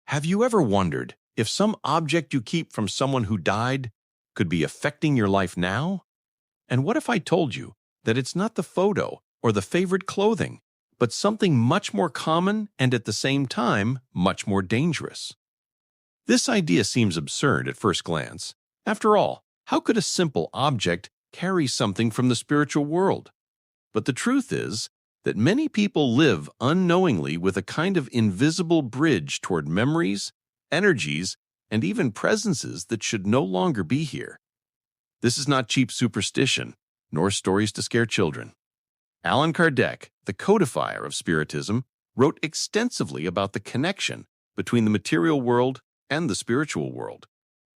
Have you ever wondered if some object you keep from someone who died could be affecting your life now? And what if I told you that it's not the photo or the favorite clothing, but something much more common and at the same time much more dangerous? This idea seems absurd at first glance. After all, how could a simple object carry something from the spiritual world? But the truth is that many people live unknowingly with a kind of invisible bridge toward memories, energies, and even presences that should no longer be here. This is not cheap superstition, nor stories to scare children. Allan Kardec, the codifier of Spiritism, wrote extensively about the connection between the material world and the spiritual world.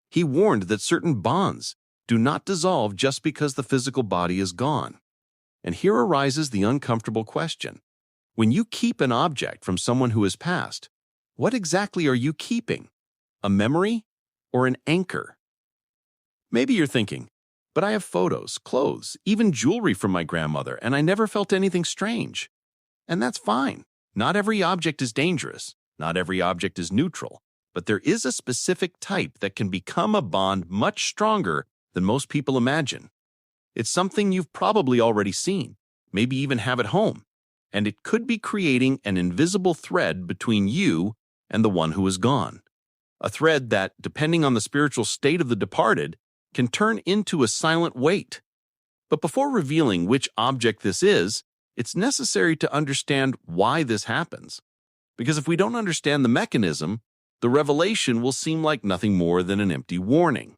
He warned that certain bonds do not dissolve just because the physical body is gone. And here arises the uncomfortable question. When you keep an object from someone who has passed, what exactly are you keeping? A memory or an anchor? Maybe you're thinking, but I have photos, clothes, even jewelry from my grandmother, and I never felt anything strange. And that's fine. Not every object is dangerous. Not every object is neutral. But there is a specific type that can become a bond much stronger than most people imagine. It's something you've probably already seen, maybe even have at home, and it could be creating an invisible thread between you and the one who is gone. A thread that, depending on the spiritual state of the departed, can turn into a silent weight. But before revealing which object this is, it's necessary to understand why this happens. Because if we don't understand the mechanism, the revelation will seem like nothing more than an empty warning.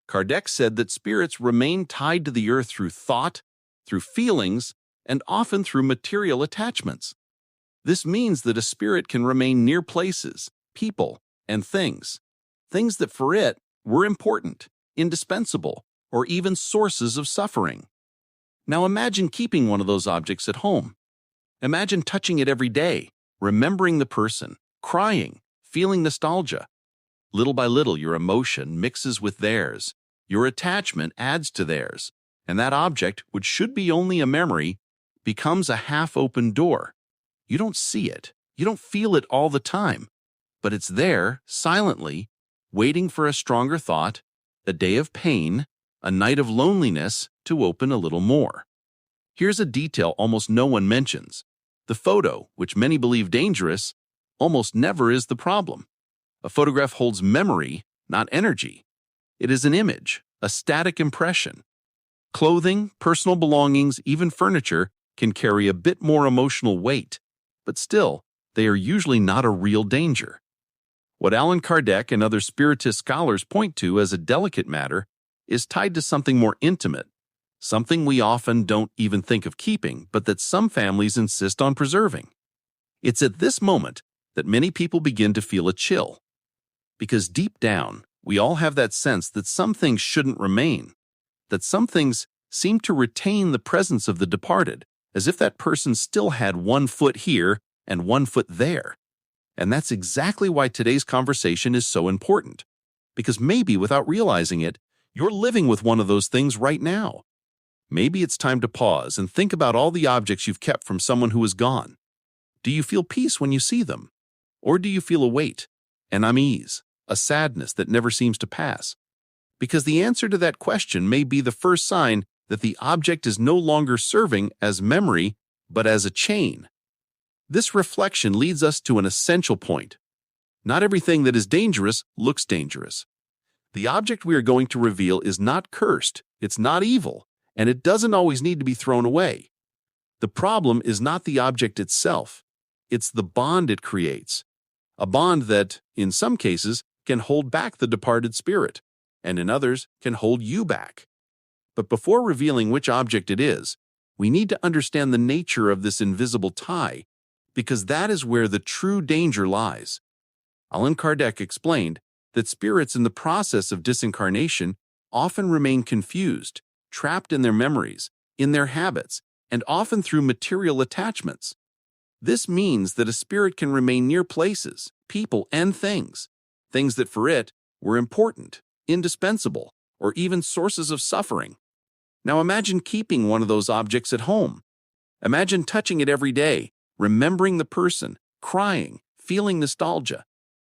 Kardec said that spirits remain tied to the earth through thought, through feelings, and often through material attachments. This means that a spirit can remain near places, people, and things that for it were important, indispensable, or even sources of suffering. Now imagine keeping one of those objects at home. Imagine touching it every day, remembering the person, crying, feeling nostalgia. Little by little, your emotion mixes with theirs, your attachment adds to theirs, and that object, which should be only a memory, becomes a half-open door. You don't see it, you don't feel it all the time, but it's there, silently, waiting for a stronger thought, a day of pain, a night of loneliness to open a little more. Here's a detail almost no one mentions. The photo, which many believe dangerous, almost never is the problem. A photograph holds memory, not energy. It is an image, a static impression. Clothing, personal belongings, even furniture can carry a bit more emotional weight, but still, they are usually not a real danger. What Allan Kardec and other Spiritist scholars point to as a delicate matter is tied to something more intimate, something we often don't even think of keeping, but that some families insist on preserving. It's at this moment that many people begin to feel a chill. Because deep down, we all have that sense that some things shouldn't remain, that some things seem to retain the presence of the departed, as if that person still had 1 foot here and 1 foot there. And that's exactly why today's conversation is so important. Because maybe without realizing it, you're living with one of those things right now. Maybe it's time to pause and think about all the objects you've kept from someone who is gone. Do you feel peace when you see them? Or do you feel a weight, an unease, a sadness that never seems to pass? Because the answer to that question may be the first sign that the object is no longer serving as memory, but as a chain. This reflection leads us to an essential point. Not everything that is dangerous looks dangerous. The object we are going to reveal is not cursed, it's not evil, and it doesn't always need to be thrown away. The problem is not the object itself, it's the bond it creates. A bond that, in some cases, can hold back the departed spirit, and in others can hold you back. But before revealing which object it is, we need to understand the nature of this invisible tie, because that is where the true danger lies. Allan Kardec explained that spirits in the process of disincarnation often remain confused, trapped in their memories, in their habits, and often through material attachments. This means that a spirit can remain near places, people, and things that for it were important, indispensable, or even sources of suffering. Now imagine keeping one of those objects at home. Imagine touching it every day, remembering the person, crying, feeling nostalgia.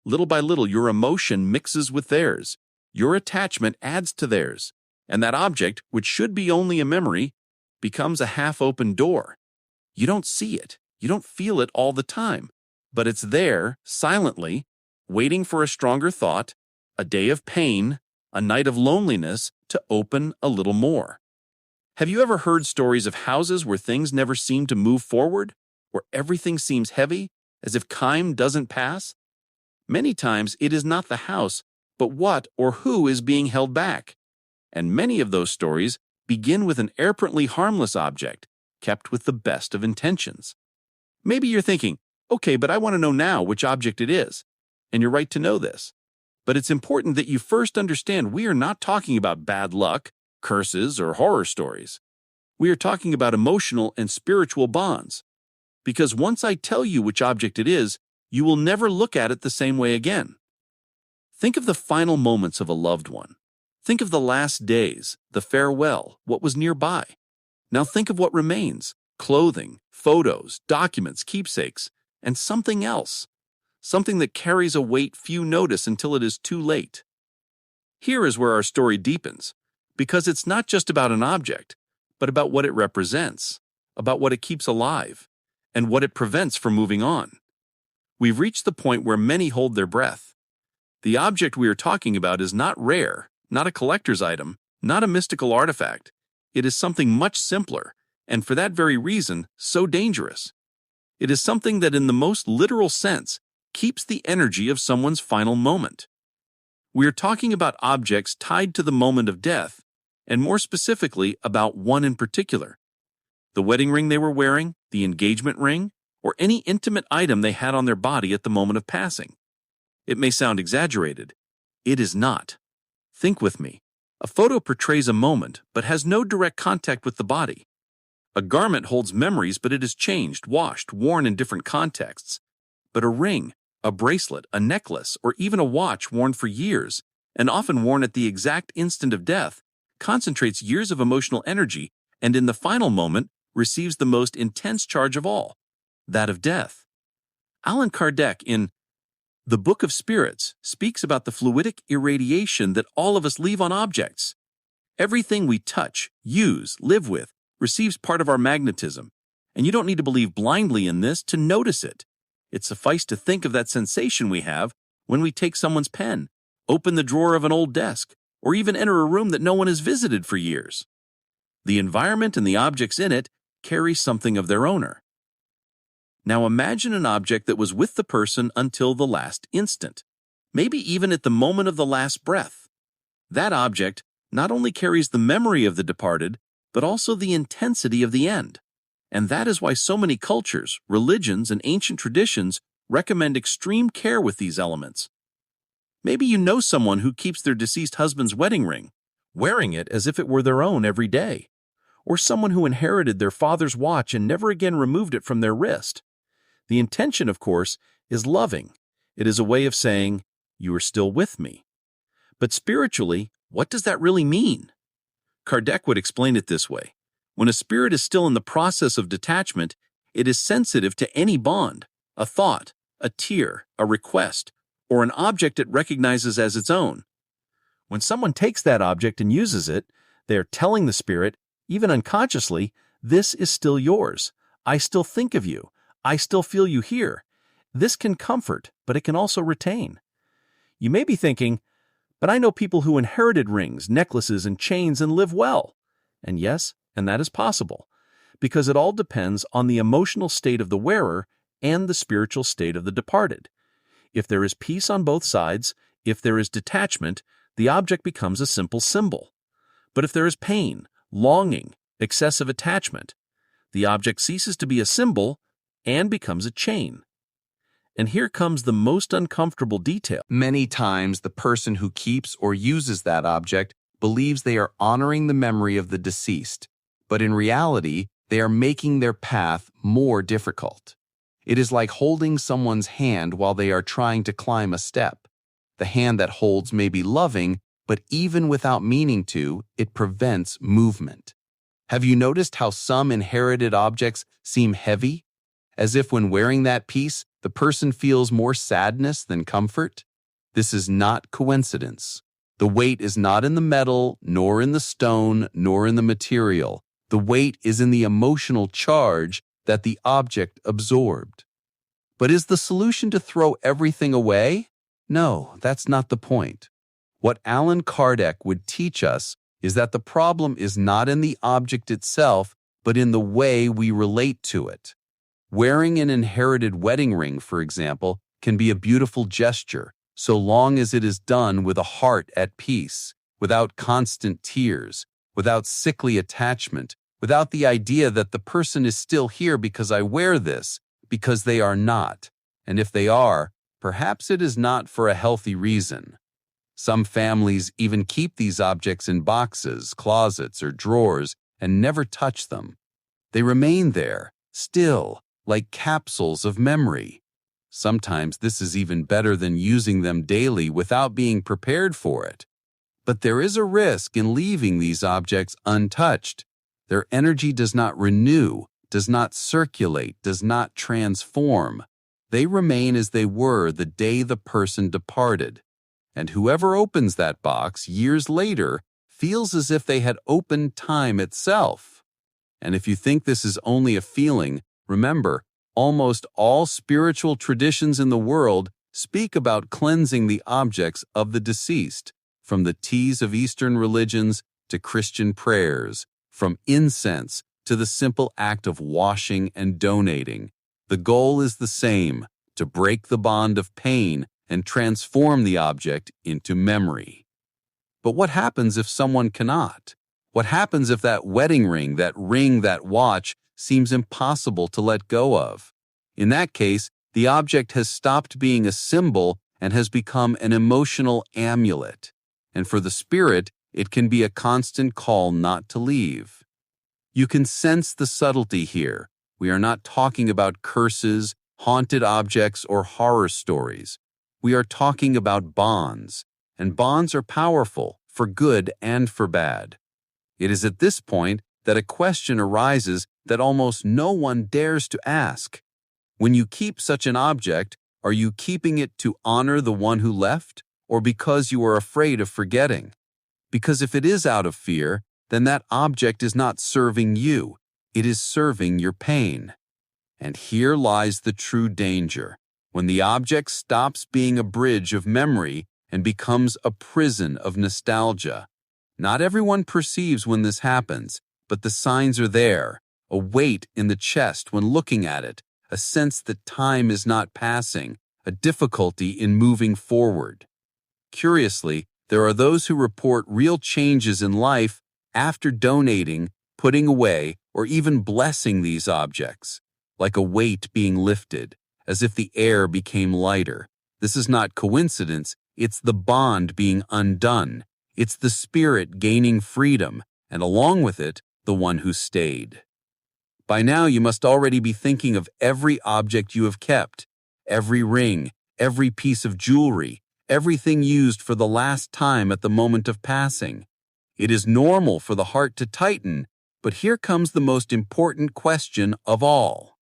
Little by little, your emotion mixes with theirs. Your attachment adds to theirs. And that object, which should be only a memory, becomes a half-open door. You don't see it. You don't feel it all the time. But it's there, silently, waiting for a stronger thought, a day of pain, a night of loneliness to open a little more. Have you ever heard stories of houses where things never seem to move forward? Where everything seems heavy, as if time doesn't pass? Many times it is not the house, but what or who is being held back. And many of those stories begin with an apparently harmless object, kept with the best of intentions. Maybe you're thinking, okay, but I want to know now which object it is. And you're right to know this. But it's important that you first understand we are not talking about bad luck, curses, or horror stories. We are talking about emotional and spiritual bonds. Because once I tell you which object it is, you will never look at it the same way again. Think of the final moments of a loved one. Think of the last days, the farewell, what was nearby. Now think of what remains: clothing, photos, documents, keepsakes, and something else. Something that carries a weight few notice until it is too late. Here is where our story deepens, because it's not just about an object, but about what it represents, about what it keeps alive, and what it prevents from moving on. We've reached the point where many hold their breath. The object we are talking about is not rare, not a collector's item, not a mystical artifact. It is something much simpler, and for that very reason, so dangerous. It is something that in the most literal sense keeps the energy of someone's final moment. We are talking about objects tied to the moment of death, and more specifically about one in particular. The wedding ring they were wearing, the engagement ring, or any intimate item they had on their body at the moment of passing. It may sound exaggerated. It is not. Think with me. A photo portrays a moment, but has no direct contact with the body. A garment holds memories, but it is changed, washed, worn in different contexts. But a ring, a bracelet, a necklace, or even a watch worn for years, and often worn at the exact instant of death, concentrates years of emotional energy and in the final moment receives the most intense charge of all, that of death. Allan Kardec in The Book of Spirits speaks about the fluidic irradiation that all of us leave on objects. Everything we touch, use, live with, receives part of our magnetism, and you don't need to believe blindly in this to notice it. It suffices to think of that sensation we have when we take someone's pen, open the drawer of an old desk, or even enter a room that no one has visited for years. The environment and the objects in it carry something of their owner. Now imagine an object that was with the person until the last instant, maybe even at the moment of the last breath. That object not only carries the memory of the departed, but also the intensity of the end. And that is why so many cultures, religions, and ancient traditions recommend extreme care with these elements. Maybe you know someone who keeps their deceased husband's wedding ring, wearing it as if it were their own every day. Or someone who inherited their father's watch and never again removed it from their wrist. The intention, of course, is loving. It is a way of saying, "You are still with me." But spiritually, what does that really mean? Kardec would explain it this way. When a spirit is still in the process of detachment, it is sensitive to any bond, a thought, a tear, a request, or an object it recognizes as its own. When someone takes that object and uses it, they are telling the spirit, even unconsciously, "This is still yours. I still think of you. I still feel you here." This can comfort, but it can also retain. You may be thinking, but I know people who inherited rings, necklaces, and chains and live well. And yes, and that is possible, because it all depends on the emotional state of the wearer and the spiritual state of the departed. If there is peace on both sides, if there is detachment, the object becomes a simple symbol. But if there is pain, longing, excessive attachment, the object ceases to be a symbol and becomes a chain. And here comes the most uncomfortable detail. Many times, the person who keeps or uses that object believes they are honoring the memory of the deceased, but in reality, they are making their path more difficult. It is like holding someone's hand while they are trying to climb a step. The hand that holds may be loving, but even without meaning to, it prevents movement. Have you noticed how some inherited objects seem heavy? As if when wearing that piece, the person feels more sadness than comfort. This is not coincidence. The weight is not in the metal, nor in the stone, nor in the material. The weight is in the emotional charge that the object absorbed. But is the solution to throw everything away? No, that's not the point. What Allan Kardec would teach us is that the problem is not in the object itself, but in the way we relate to it. Wearing an inherited wedding ring, for example, can be a beautiful gesture, so long as it is done with a heart at peace, without constant tears, without sickly attachment, without the idea that the person is still here because I wear this, because they are not. And if they are, perhaps it is not for a healthy reason. Some families even keep these objects in boxes, closets, or drawers and never touch them. They remain there, still, like capsules of memory. Sometimes this is even better than using them daily without being prepared for it. But there is a risk in leaving these objects untouched. Their energy does not renew, does not circulate, does not transform. They remain as they were the day the person departed. And whoever opens that box years later feels as if they had opened time itself. And if you think this is only a feeling, remember, almost all spiritual traditions in the world speak about cleansing the objects of the deceased, from the teas of Eastern religions to Christian prayers, from incense to the simple act of washing and donating. The goal is the same, to break the bond of pain and transform the object into memory. But what happens if someone cannot? What happens if that wedding ring, that watch, seems impossible to let go of? In that case, the object has stopped being a symbol and has become an emotional amulet. And for the spirit, it can be a constant call not to leave. You can sense the subtlety here. We are not talking about curses, haunted objects, or horror stories. We are talking about bonds, and bonds are powerful, for good and for bad. It is at this point that a question arises that almost no one dares to ask. When you keep such an object, are you keeping it to honor the one who left, or because you are afraid of forgetting? Because if it is out of fear, then that object is not serving you, it is serving your pain. And here lies the true danger. When the object stops being a bridge of memory and becomes a prison of nostalgia. Not everyone perceives when this happens, but the signs are there, a weight in the chest when looking at it, a sense that time is not passing, a difficulty in moving forward. Curiously, there are those who report real changes in life after donating, putting away, or even blessing these objects, like a weight being lifted, as if the air became lighter. This is not coincidence, it's the bond being undone. It's the spirit gaining freedom, and along with it, the one who stayed. By now, you must already be thinking of every object you have kept, every ring, every piece of jewelry, everything used for the last time at the moment of passing. It is normal for the heart to tighten, but here comes the most important question of all.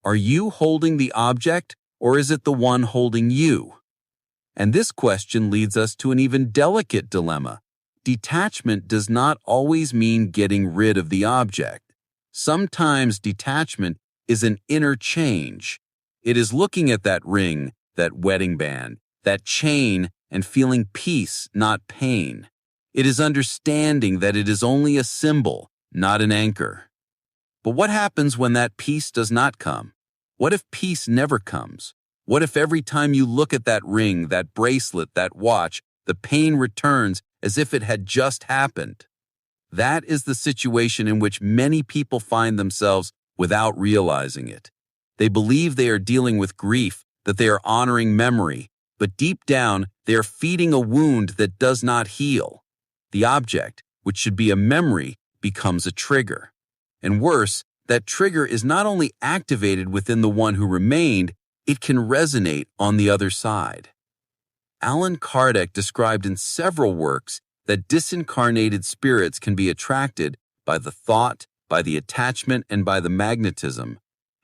Are you holding the object, or is it the one holding you? And this question leads us to an even delicate dilemma. Detachment does not always mean getting rid of the object. Sometimes detachment is an inner change. It is looking at that ring, that wedding band, that chain, and feeling peace, not pain. It is understanding that it is only a symbol, not an anchor. But what happens when that peace does not come? What if peace never comes? What if every time you look at that ring, that bracelet, that watch, the pain returns as if it had just happened? That is the situation in which many people find themselves without realizing it. They believe they are dealing with grief, that they are honoring memory, but deep down, they are feeding a wound that does not heal. The object, which should be a memory, becomes a trigger. And worse, that trigger is not only activated within the one who remained, it can resonate on the other side. Allan Kardec described in several works that disincarnated spirits can be attracted by the thought, by the attachment, and by the magnetism.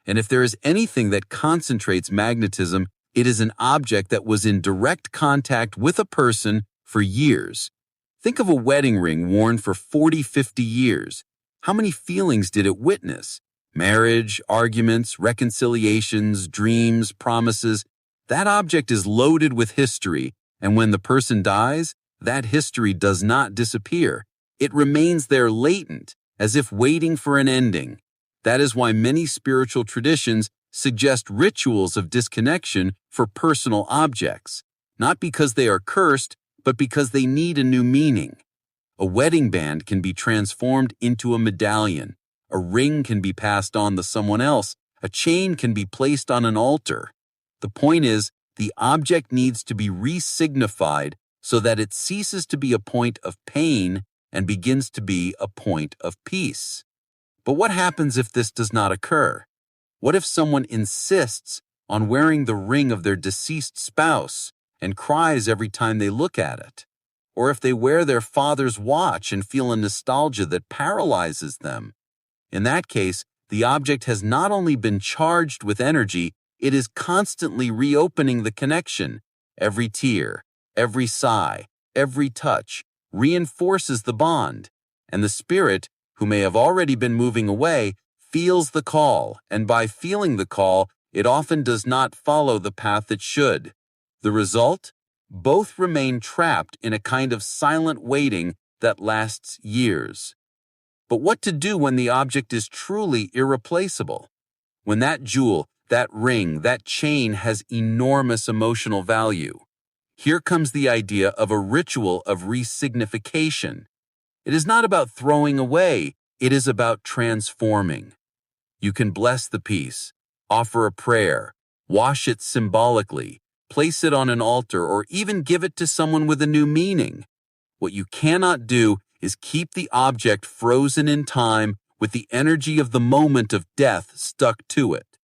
And if there is anything that concentrates magnetism, it is an object that was in direct contact with a person for years. Think of a wedding ring worn for 40, 50 years. How many feelings did it witness? Marriage, arguments, reconciliations, dreams, promises. That object is loaded with history, and when the person dies, that history does not disappear. It remains there latent, as if waiting for an ending. That is why many spiritual traditions suggest rituals of disconnection for personal objects, not because they are cursed, but because they need a new meaning. A wedding band can be transformed into a medallion. A ring can be passed on to someone else. A chain can be placed on an altar. The point is, the object needs to be re-signified so that it ceases to be a point of pain and begins to be a point of peace. But what happens if this does not occur? What if someone insists on wearing the ring of their deceased spouse and cries every time they look at it? Or if they wear their father's watch and feel a nostalgia that paralyzes them? In that case, the object has not only been charged with energy, it is constantly reopening the connection. Every tear, every sigh, every touch reinforces the bond, and the spirit, who may have already been moving away, feels the call, and by feeling the call, it often does not follow the path it should. The result? Both remain trapped in a kind of silent waiting that lasts years. But what to do when the object is truly irreplaceable? When that jewel, that ring, that chain has enormous emotional value. Here comes the idea of a ritual of resignification. It is not about throwing away, it is about transforming. You can bless the piece, offer a prayer, wash it symbolically, place it on an altar, or even give it to someone with a new meaning. What you cannot do is keep the object frozen in time with the energy of the moment of death stuck to it.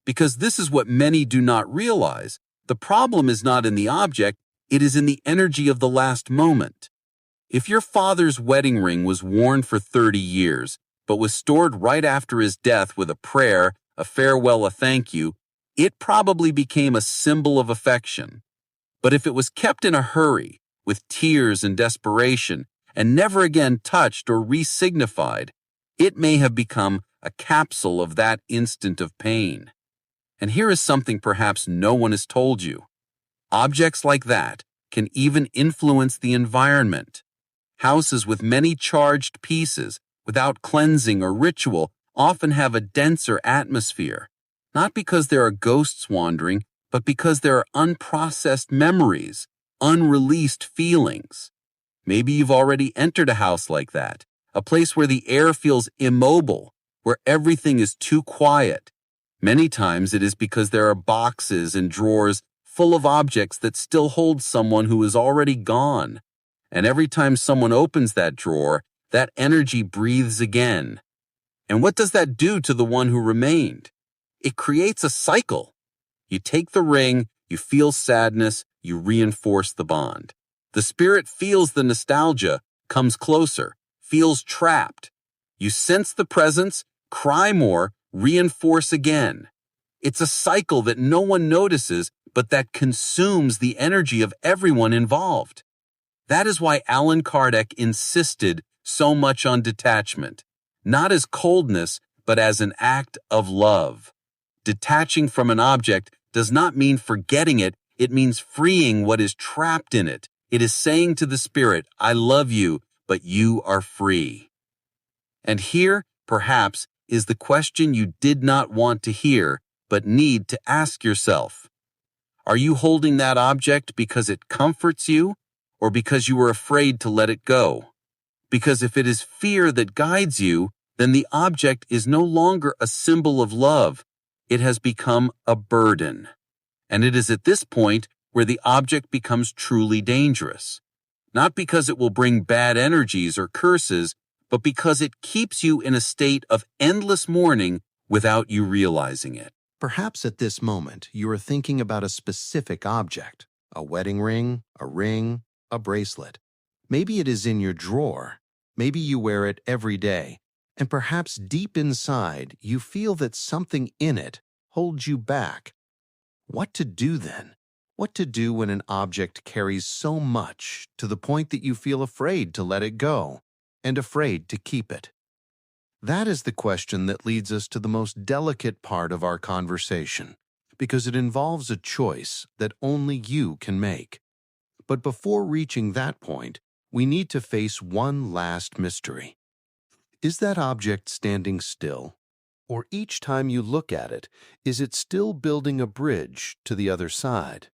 Because this is what many do not realize. The problem is not in the object, it is in the energy of the last moment. If your father's wedding ring was worn for 30 years, but was stored right after his death with a prayer, a farewell, a thank you, it probably became a symbol of affection. But if it was kept in a hurry, with tears and desperation, and never again touched or re-signified, it may have become a capsule of that instant of pain. And here is something perhaps no one has told you. Objects like that can even influence the environment. Houses with many charged pieces, without cleansing or ritual, often have a denser atmosphere, not because there are ghosts wandering, but because there are unprocessed memories, unreleased feelings. Maybe you've already entered a house like that, a place where the air feels immobile, where everything is too quiet. Many times it is because there are boxes and drawers full of objects that still hold someone who is already gone. And every time someone opens that drawer, that energy breathes again. And what does that do to the one who remained? It creates a cycle. You take the ring, you feel sadness, you reinforce the bond. The spirit feels the nostalgia, comes closer, feels trapped. You sense the presence, cry more, reinforce again. It's a cycle that no one notices, but that consumes the energy of everyone involved. That is why Allan Kardec insisted so much on detachment, not as coldness, but as an act of love. Detaching from an object does not mean forgetting it, it means freeing what is trapped in it. It is saying to the spirit, I love you, but you are free. And here, perhaps, is the question you did not want to hear, but need to ask yourself. Are you holding that object because it comforts you, or because you are afraid to let it go? Because if it is fear that guides you, then the object is no longer a symbol of love. It has become a burden. And it is at this point where the object becomes truly dangerous. Not because it will bring bad energies or curses, but because it keeps you in a state of endless mourning without you realizing it. Perhaps at this moment you are thinking about a specific object, a wedding ring, a bracelet. Maybe it is in your drawer. Maybe you wear it every day, And perhaps deep inside, you feel that something in it holds you back. What to do then? What to do when an object carries so much to the point that you feel afraid to let it go and afraid to keep it? That is the question that leads us to the most delicate part of our conversation, because it involves a choice that only you can make. But before reaching that point, we need to face one last mystery. Is that object standing still? Or each time you look at it, is it still building a bridge to the other side?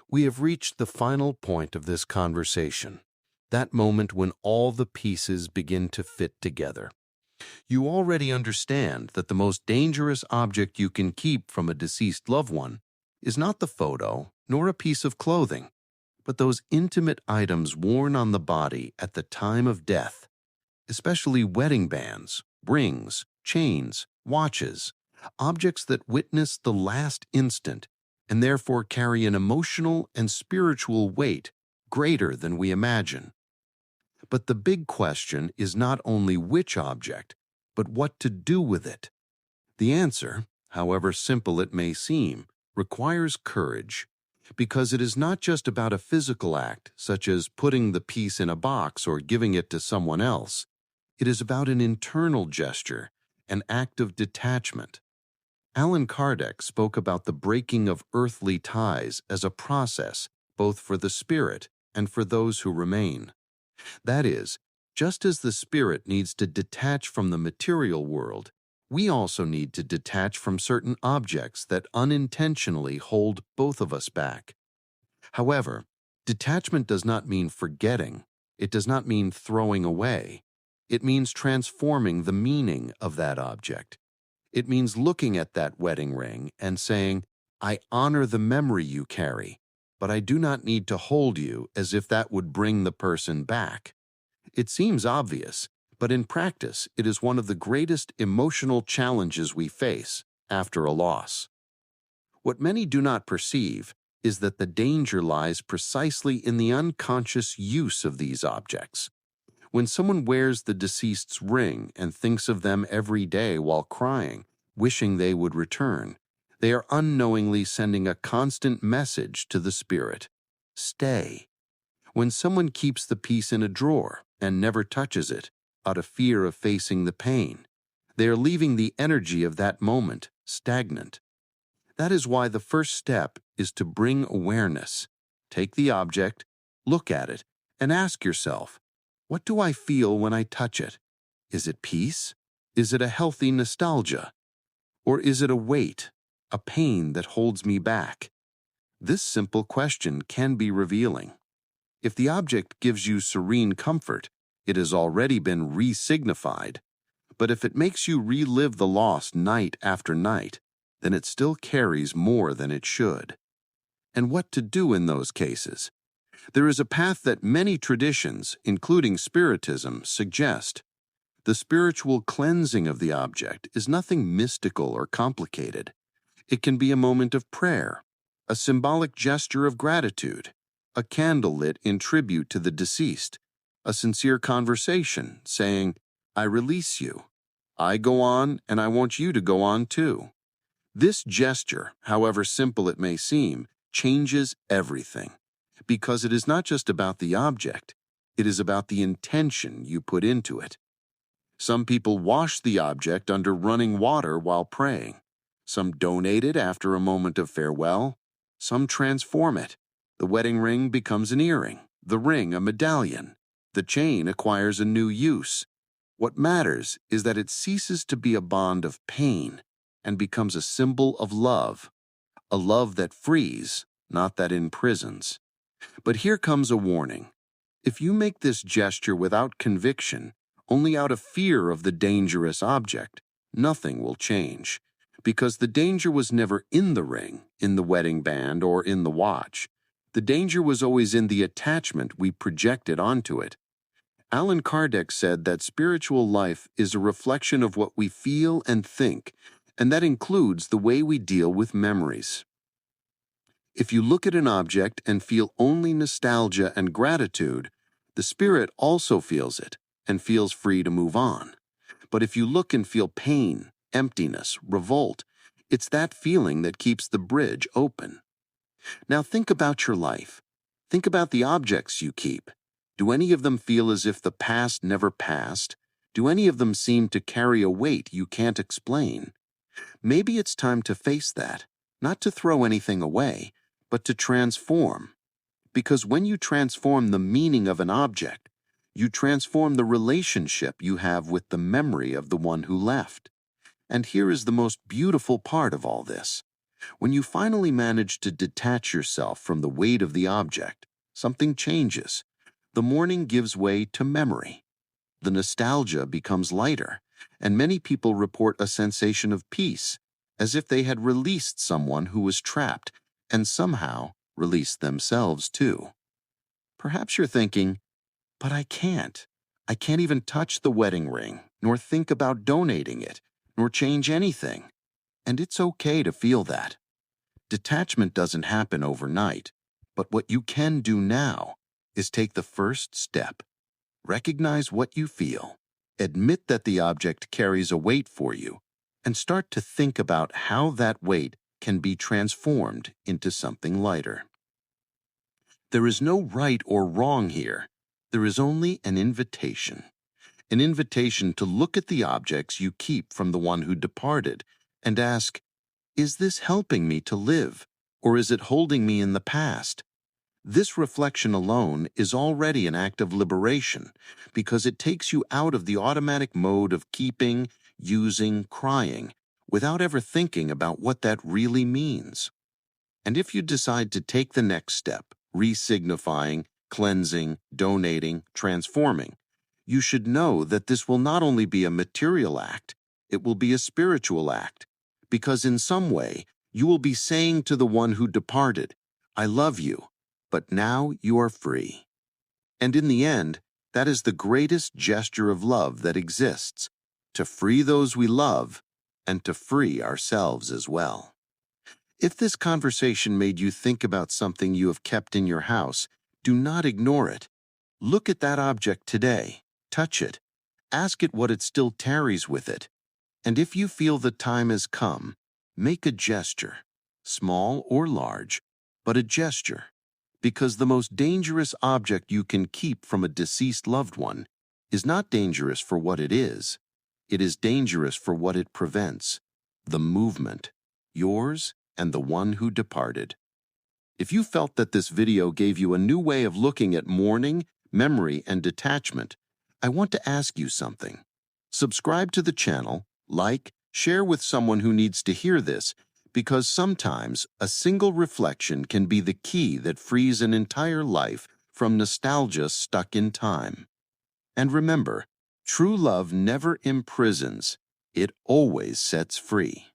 We have reached the final point of this conversation, that moment when all the pieces begin to fit together. You already understand that the most dangerous object you can keep from a deceased loved one is not the photo nor a piece of clothing, but those intimate items worn on the body at the time of death, especially wedding bands, rings, chains, watches, objects that witness the last instant and therefore carry an emotional and spiritual weight greater than we imagine. But the big question is not only which object, but what to do with it. The answer, however simple it may seem, requires courage, because it is not just about a physical act, such as putting the piece in a box or giving it to someone else. It is about an internal gesture, an act of detachment. Allan Kardec spoke about the breaking of earthly ties as a process both for the spirit and for those who remain. That is, just as the spirit needs to detach from the material world, we also need to detach from certain objects that unintentionally hold both of us back. However, detachment does not mean forgetting. It does not mean throwing away. It means transforming the meaning of that object. It means looking at that wedding ring and saying, I honor the memory you carry, but I do not need to hold you as if that would bring the person back. It seems obvious, but in practice, it is one of the greatest emotional challenges we face after a loss. What many do not perceive is that the danger lies precisely in the unconscious use of these objects. When someone wears the deceased's ring and thinks of them every day while crying, wishing they would return, they are unknowingly sending a constant message to the spirit: stay. When someone keeps the piece in a drawer and never touches it, out of fear of facing the pain, they are leaving the energy of that moment stagnant. That is why the first step is to bring awareness. Take the object, look at it, and ask yourself, what do I feel when I touch it? Is it peace? Is it a healthy nostalgia? Or is it a weight, a pain that holds me back? This simple question can be revealing. If the object gives you serene comfort, it has already been re-signified. But if it makes you relive the loss night after night, then it still carries more than it should. And what to do in those cases? There is a path that many traditions, including Spiritism, suggest. The spiritual cleansing of the object is nothing mystical or complicated. It can be a moment of prayer, a symbolic gesture of gratitude, a candle lit in tribute to the deceased, a sincere conversation saying, I release you. I go on, and I want you to go on too. This gesture, however simple it may seem, changes everything, because it is not just about the object, it is about the intention you put into it. Some people wash the object under running water while praying. Some donate it after a moment of farewell. Some transform it. The wedding ring becomes an earring, the ring a medallion. The chain acquires a new use. What matters is that it ceases to be a bond of pain and becomes a symbol of love, a love that frees, not that imprisons. But here comes a warning. If you make this gesture without conviction, only out of fear of the dangerous object, nothing will change, because the danger was never in the ring, in the wedding band, or in the watch. The danger was always in the attachment we projected onto it. Allan Kardec said that spiritual life is a reflection of what we feel and think, and that includes the way we deal with memories. If you look at an object and feel only nostalgia and gratitude, the spirit also feels it and feels free to move on. But if you look and feel pain, emptiness, revolt, it's that feeling that keeps the bridge open. Now think about your life. Think about the objects you keep. Do any of them feel as if the past never passed? Do any of them seem to carry a weight you can't explain? Maybe it's time to face that, not to throw anything away, but to transform. Because when you transform the meaning of an object, you transform the relationship you have with the memory of the one who left. And here is the most beautiful part of all this. When you finally manage to detach yourself from the weight of the object, something changes. The mourning gives way to memory. The nostalgia becomes lighter, and many people report a sensation of peace, as if they had released someone who was trapped and somehow released themselves too. Perhaps you're thinking, but I can't. I can't even touch the wedding ring, nor think about donating it, nor change anything. And it's okay to feel that. Detachment doesn't happen overnight, but what you can do now is take the first step. Recognize what you feel, admit that the object carries a weight for you, and start to think about how that weight can be transformed into something lighter. There is no right or wrong here. There is only an invitation to look at the objects you keep from the one who departed and ask, is this helping me to live, or is it holding me in the past? This reflection alone is already an act of liberation because it takes you out of the automatic mode of keeping, using, crying, without ever thinking about what that really means. And if you decide to take the next step, re-signifying, cleansing, donating, transforming, you should know that this will not only be a material act, it will be a spiritual act, because in some way you will be saying to the one who departed, I love you, but now you are free. And in the end, that is the greatest gesture of love that exists, to free those we love and to free ourselves as well. If this conversation made you think about something you have kept in your house, do not ignore it. Look at that object today, touch it, ask it what it still tarries with it. And if you feel the time has come, make a gesture, small or large, but a gesture. Because the most dangerous object you can keep from a deceased loved one is not dangerous for what it is dangerous for what it prevents, the movement, yours and the one who departed. If you felt that this video gave you a new way of looking at mourning, memory, and detachment, I want to ask you something. Subscribe to the channel, like, share with someone who needs to hear this, because sometimes a single reflection can be the key that frees an entire life from nostalgia stuck in time. And remember, true love never imprisons, it always sets free.